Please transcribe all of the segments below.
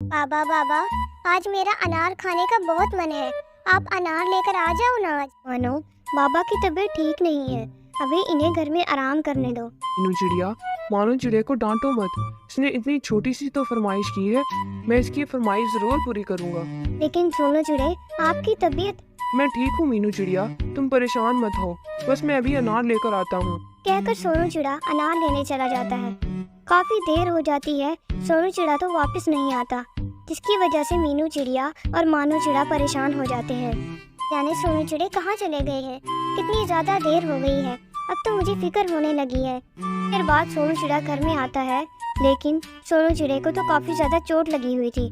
बाबा बाबा, आज मेरा अनार खाने का बहुत मन है। आप अनार लेकर आ जाओ ना आज। मानो बाबा की तबीयत ठीक नहीं है, अभी इन्हें घर में आराम करने दो। मीनू चिड़िया, मानो चिड़िया को डांटो मत। इसने इतनी छोटी सी तो फरमाइश की है, मैं इसकी फरमाइश जरूर पूरी करूंगा। लेकिन सोनू चिड़े, आपकी तबीयत। मैं ठीक हूँ मीनू चिड़िया, तुम परेशान मत हो। बस मैं अभी अनार लेकर आता हूँ। कहकर सोनू चिड़ा अनार लेने चला जाता है। काफी देर हो जाती है, सोनू चिड़ा तो वापस नहीं आता, जिसकी वजह से मीनू चिड़िया और मानो चिड़ा परेशान हो जाते हैं। जाने सोनू चिड़े कहाँ चले गए हैं। कितनी ज्यादा देर हो गई है, अब तो मुझे फिक्र होने लगी है। फिर बाद सोनू चिड़ा घर में आता है, लेकिन सोनू चिड़े को तो काफी ज्यादा चोट लगी हुई थी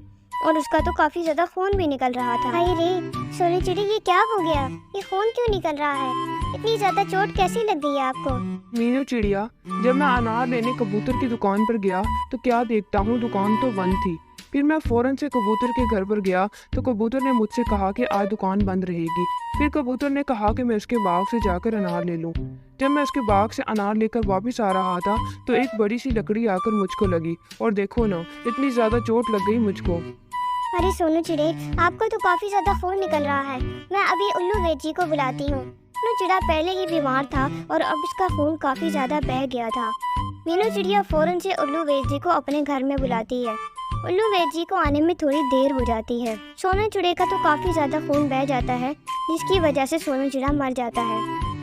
और उसका तो काफी ज्यादा खून भी निकल रहा था। हाय रे सोनू चिड़े, ये क्या हो गया? ये खून क्यों निकल रहा है? इतनी ज्यादा चोट कैसी लग गई है आपको? मीनू चिड़िया, जब मैं अनार लेने कबूतर की दुकान पर गया तो क्या देखता हूँ, दुकान तो बंद थी। फिर मैं फौरन से कबूतर के घर पर गया तो कबूतर ने मुझसे कहा कि आज दुकान बंद रहेगी। फिर कबूतर ने कहा कि मैं उसके बाग से जाकर अनार ले लूं। जब मैं उसके बाग से अनार लेकर वापस आ रहा था तो एक बड़ी सी लकड़ी आकर मुझको लगी और देखो ना, इतनी ज्यादा चोट लग गई मुझको। अरे सोनू चिड़े, आपको तो काफी ज्यादा खून निकल रहा है। मैं अभी उल्लू वेद जी को बुलाती हूँ। मीनू चिड़िया पहले ही बीमार था और अब उसका खून काफी ज्यादा बह गया था। मीनू चिड़िया फौरन से उल्लू वेद जी को अपने घर में बुलाती है। उल्लू वेद जी को आने में थोड़ी देर हो जाती है। सोनू चिड़े का तो काफी ज्यादा खून बह जाता है, जिसकी वजह से सोनू चिड़ा मर जाता है।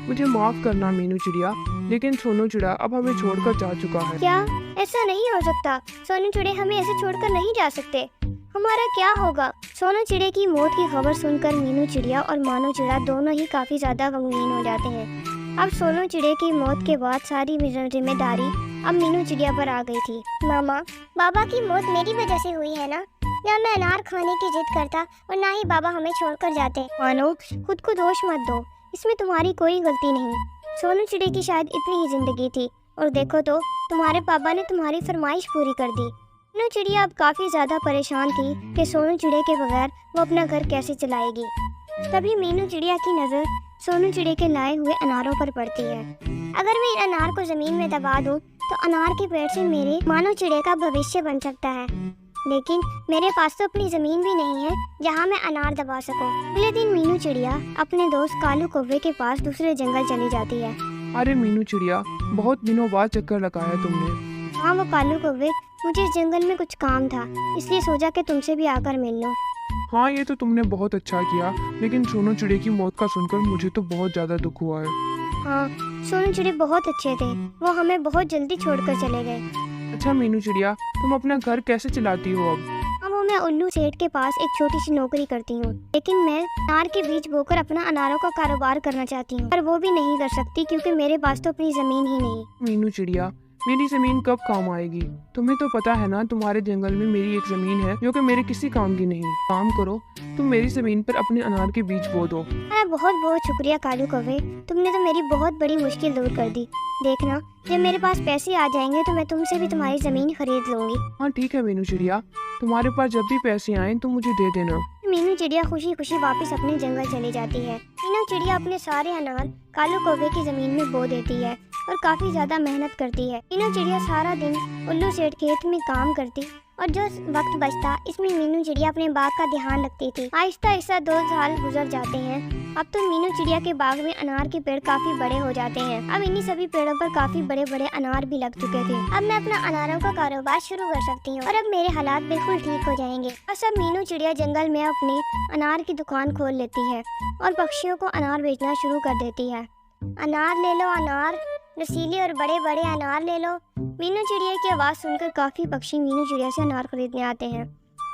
मुझे माफ करना मीनू चिड़िया, लेकिन सोनू चिड़ा अब हमें छोड़कर जा चुका है। क्या? ऐसा नहीं हो सकता। सोनू चिड़े हमें ऐसे छोड़कर नहीं जा सकते। हमारा क्या होगा? सोनू चिड़े की मौत की खबर सुनकर मीनू चिड़िया और मानो चिड़ा दोनों ही काफी ज्यादा गमगीन हो जाते हैं। अब सोनू चिड़े की मौत के बाद सारी जिम्मेदारी अब मीनू चिड़िया पर आ गई थी। मामा, बाबा की मौत मेरी वजह से हुई है ना? ना मैं अनार खाने की जिद करता और ना ही बाबा हमें छोड़कर जाते। मानो, खुद को दोष मत दो, इसमें तुम्हारी कोई गलती नहीं। सोनू चिड़े की शायद इतनी ही जिंदगी थी और देखो तो तुम्हारे पापा ने तुम्हारी फरमाइश पूरी कर दी। मीनू चिड़िया अब काफी ज्यादा परेशान थी कि सोनू चिड़े के बगैर वो अपना घर कैसे चलाएगी। तभी मीनू चिड़िया की नजर सोनू चिड़े के लाए हुए अनारों पर पड़ती है। अगर मैं इन अनार को जमीन में दबा दूं तो अनार के पेड़ से मेरे मानो चिड़े का भविष्य बन सकता है। लेकिन मेरे पास तो अपनी जमीन भी नहीं है जहां मैं अनार दबा सकूं। अगले दिन मीनू चिड़िया अपने दोस्त कालू कौवे के पास दूसरे जंगल चली जाती है। अरे मीनू चिड़िया, बहुत दिनों बाद चक्कर लगाया तुमने। हाँ वो कालू कौवे, मुझे इस जंगल में कुछ काम था, इसलिए सोचा कि तुमसे भी आकर मिल लूं। हाँ, ये तो तुमने बहुत अच्छा किया, लेकिन सोनू चिड़े की मौत का सुनकर मुझे तो बहुत ज्यादा दुख हुआ है। हाँ, सोनू चिड़े बहुत अच्छे थे, वो हमें बहुत जल्दी छोड़कर चले गए। अच्छा मीनू चिड़िया, तुम अपना घर कैसे चलाती हो अब? हाँ, वो मैं उल्लू सेठ के पास एक छोटी सी नौकरी करती हूँ, लेकिन मैं अनार के बीज बोकर अपना अनारों का कारोबार करना चाहती हूँ, पर वो भी नहीं कर सकती क्योंकि मेरे पास तो अपनी जमीन ही नहीं। मीनू चिड़िया, मेरी जमीन कब काम आएगी? तुम्हें तो पता है ना, तुम्हारे जंगल में मेरी एक जमीन है जो कि मेरे किसी काम की नहीं। काम करो, तुम मेरी जमीन पर अपने अनार के बीज बो दो। अरे बहुत बहुत शुक्रिया कालू कौवे, तुमने तो मेरी बहुत बड़ी मुश्किल दूर कर दी। देखना, जब मेरे पास पैसे आ जाएंगे तो मैं तुमसे भी तुम्हारी जमीन खरीद लूंगी। हाँ ठीक है मीनू चिड़िया, तुम्हारे पास जब भी पैसे आए तो मुझे दे देना। मीनू चिड़िया खुशी खुशी वापस अपने जंगल चली जाती है। मीनू चिड़िया अपने सारे अनार कालू कौवे की जमीन में बो देती है और काफी ज्यादा मेहनत करती है। मीनू चिड़िया सारा दिन उल्लू सेठ खेत में काम करती और जो वक्त बचता इसमें मीनू चिड़िया अपने बाग का ध्यान रखती थी। आहिस्ता आहिस्ता 2 साल गुजर जाते हैं। अब तो मीनू चिड़िया के बाग में अनार के पेड़ काफी बड़े हो जाते हैं। अब इन्हीं सभी पेड़ों पर काफी बड़े बड़े अनार भी लग चुके थे। अब मैं अपना अनारों का कारोबार शुरू कर सकती हूँ और अब मेरे हालात बिल्कुल ठीक हो जाएंगे। बस अब मीनू चिड़िया जंगल में अपनी अनार की दुकान खोल लेती है और पक्षियों को अनार बेचना शुरू कर देती है। अनार ले लो अनार, रसीले और बड़े बड़े अनार ले लो। मीनू चिड़िया की आवाज़ सुनकर काफ़ी पक्षी मीनू चिड़िया से अनार खरीदने आते हैं।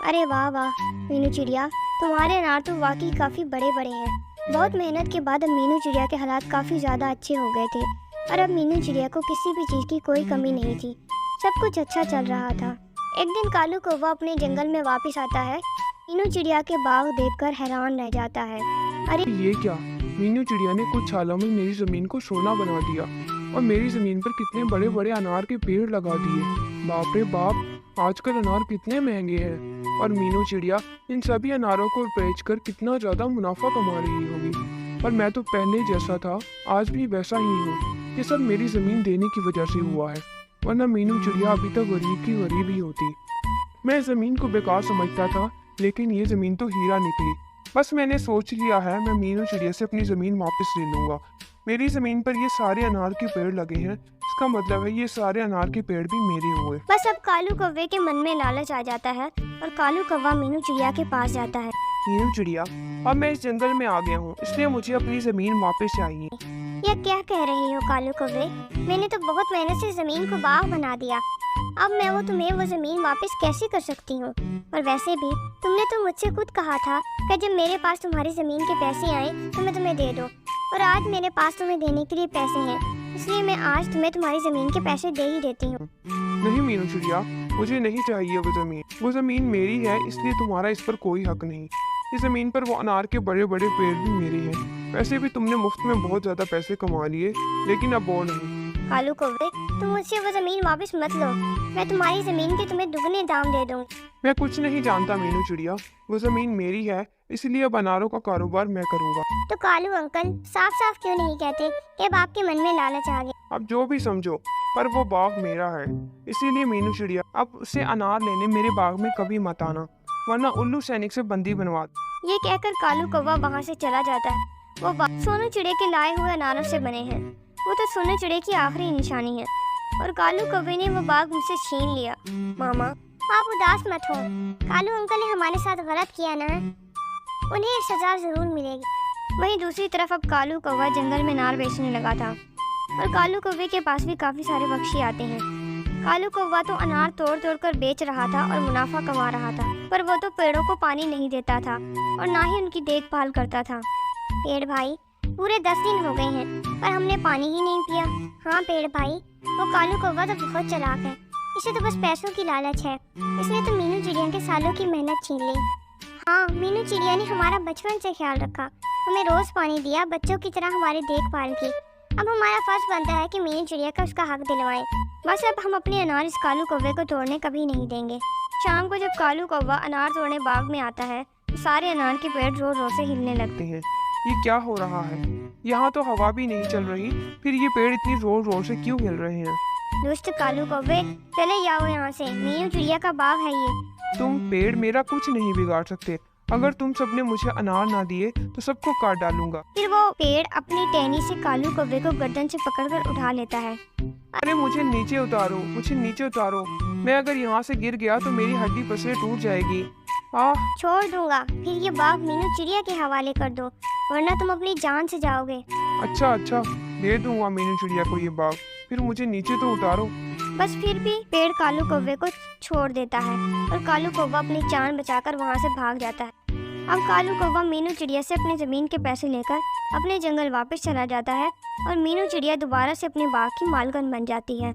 अरे वाह वाह मीनू चिड़िया, तुम्हारे अनार तो वाकई काफ़ी बड़े बड़े हैं। बहुत मेहनत के बाद अब मीनू चिड़िया के हालात काफ़ी ज़्यादा अच्छे हो गए थे और अब मीनू चिड़िया को किसी भी चीज़ की कोई कमी नहीं थी। सब कुछ अच्छा चल रहा था। एक दिन कालू कौवा अपने जंगल में वापस आता है। मीनू चिड़िया के बाग देखकर हैरान रह जाता है। अरे ये क्या, मीनू चिड़िया ने कुछ सालों में मेरी जमीन को सोना बना दिया और मेरी जमीन पर कितने बड़े बड़े अनार के पेड़ लगा दिए। बाप रे बाप, आजकल अनार कितने महंगे हैं और मीनू चिड़िया इन सभी अनारों को बेचकर कितना ज्यादा मुनाफा कमा रही होगी। और मैं तो पहले जैसा था आज भी वैसा ही हूँ। ये सब मेरी जमीन देने की वजह से हुआ है, वरना मीनू चिड़िया अभी तक गरीब की गरीब ही होती। मैं ज़मीन को बेकार समझता था, लेकिन ये ज़मीन तो हीरा निकली। बस मैंने सोच लिया है, मैं मीनू चिड़िया से अपनी ज़मीन वापस ले लूँगा। मेरी ज़मीन पर ये सारे अनार के पेड़ लगे हैं, इसका मतलब है ये सारे अनार के पेड़ भी मेरे हुए। बस अब कालू कौवे के मन में लालच आ जाता है और कालू कौवा मीनू चिड़िया के पास जाता है। मीनू चिड़िया, अब मैं इस जंगल में आ गया हूँ, इसलिए मुझे अपनी ज़मीन वापस चाहिए। यह क्या कह रही हो कालू कौवे? मैंने तो बहुत मेहनत से जमीन को बाग बना दिया, अब मैं तुम्हें वो जमीन वापस कैसे कर सकती हूँ? और वैसे भी तुमने तो मुझसे खुद कहा था कि जब मेरे पास तुम्हारी जमीन के पैसे आए तो मैं तुम्हें दे दूँ, और आज मेरे पास तुम्हें देने के लिए पैसे हैं, इसलिए मैं आज तुम्हें तुम्हारी जमीन के पैसे दे ही देती हूँ। नहीं मीनू चिड़िया, मुझे नहीं चाहिए वो ज़मीन मेरी है, इसलिए तुम्हारा इस पर कोई हक नहीं। इस ज़मीन पर वो अनार के बड़े बड़े पेड़ भी मेरे हैं। वैसे भी तुमने मुफ्त में बहुत ज़्यादा पैसे कमा लिए, लेकिन अब वो नहीं। कालू कौवे, तुम मुझसे वो जमीन वापस मत लो, मैं तुम्हारी जमीन के तुम्हें दुगने दाम दे दूँ। मैं कुछ नहीं जानता मीनू चिड़िया, वो ज़मीन मेरी है, इसलिए अब अनारों का कारोबार मैं करूँगा। तो कालू अंकल साफ साफ क्यों नहीं कहते कि अब आपके मन में लालच आ गया? अब जो भी समझो, पर वो बाग मेरा है, इसीलिए मीनू चिड़िया अब से अनार लेने मेरे बाग में कभी मत आना, वरना उल्लू सैनिक से बंदी बनवा। ये कहकर कालू कौवा वहाँ से चला जाता है। वो बाग सोनू चिड़े के लाए हुए अनारों से बने हैं, वो तो सोनू चिड़े की आखिरी निशानी है, और कालू कौवे ने वो बाग मुझसे छीन लिया। मामा, आप उदास मत हो, कालू अंकल ने हमारे साथ गलत किया ना, उन्हें सजा जरूर मिलेगी। वहीं दूसरी तरफ अब कालू कौवा जंगल में अनार बेचने लगा था, और कालू कौवे के पास भी काफी सारे पक्षी आते हैं। कालू कौवा तो अनार तोड़ तोड़ कर बेच रहा था और मुनाफा कमा रहा था, पर वो तो पेड़ों को पानी नहीं देता था और ना ही उनकी देखभाल करता था। पेड़ भाई, पूरे 10 दिन हो गए हैं पर हमने पानी ही नहीं पिया। हाँ पेड़ भाई, वो कालू कौवा तो बहुत चालाक है, इसे तो बस पैसों की लालच है, इसने तो मीनू चिड़िया के सालों की मेहनत छीन ली। हाँ, मीनू चिड़िया ने हमारा बचपन से ख्याल रखा, हमें रोज पानी दिया, बच्चों की तरह हमारी देखभाल की। अब हमारा फर्ज बनता है कि मीनू चिड़िया का उसका हक दिलवाएं। बस अब हम अपने अनार इस कालू कौवे को तोड़ने कभी नहीं देंगे। शाम को जब कालू कौवा अनार तोड़ने बाग में आता है तो सारे अनार के पेड़ जोर जोर से हिलने लगते हैं। ये क्या हो रहा है? यहाँ तो हवा भी नहीं चल रही, फिर ये पेड़ इतनी जोर जोर से क्यों हिल रहे हैं? दुष्ट कालू कौवे, चले जाओ यहाँ से, मीनू चिड़िया का बाग है ये। तुम पेड़ मेरा कुछ नहीं बिगाड़ सकते, अगर तुम सबने मुझे अनार ना दिए तो सबको काट डालूंगा। फिर वो पेड़ अपनी टहनी से कालू कौवे को गर्दन से पकड़कर उठा लेता है। अरे मुझे नीचे उतारो, मुझे नीचे उतारो, मैं अगर यहाँ से गिर गया तो मेरी हड्डी पसली टूट जाएगी। छोड़ दूंगा, फिर ये बाग मीनू चिड़िया के हवाले कर दो, वरना तुम अपनी जान से जाओगे। अच्छा, दे दूंगा मीनू चिड़िया को ये बाग, फिर मुझे नीचे तो उतारो। बस फिर भी पेड़ कालू कौवे को छोड़ देता है और कालू कौवा अपनी जान बचाकर वहाँ से भाग जाता है। अब कालू कौवा मीनू चिड़िया से अपनी जमीन के पैसे लेकर अपने जंगल वापस चला जाता है और मीनू चिड़िया दोबारा से अपने बाग की मालकिन बन जाती है।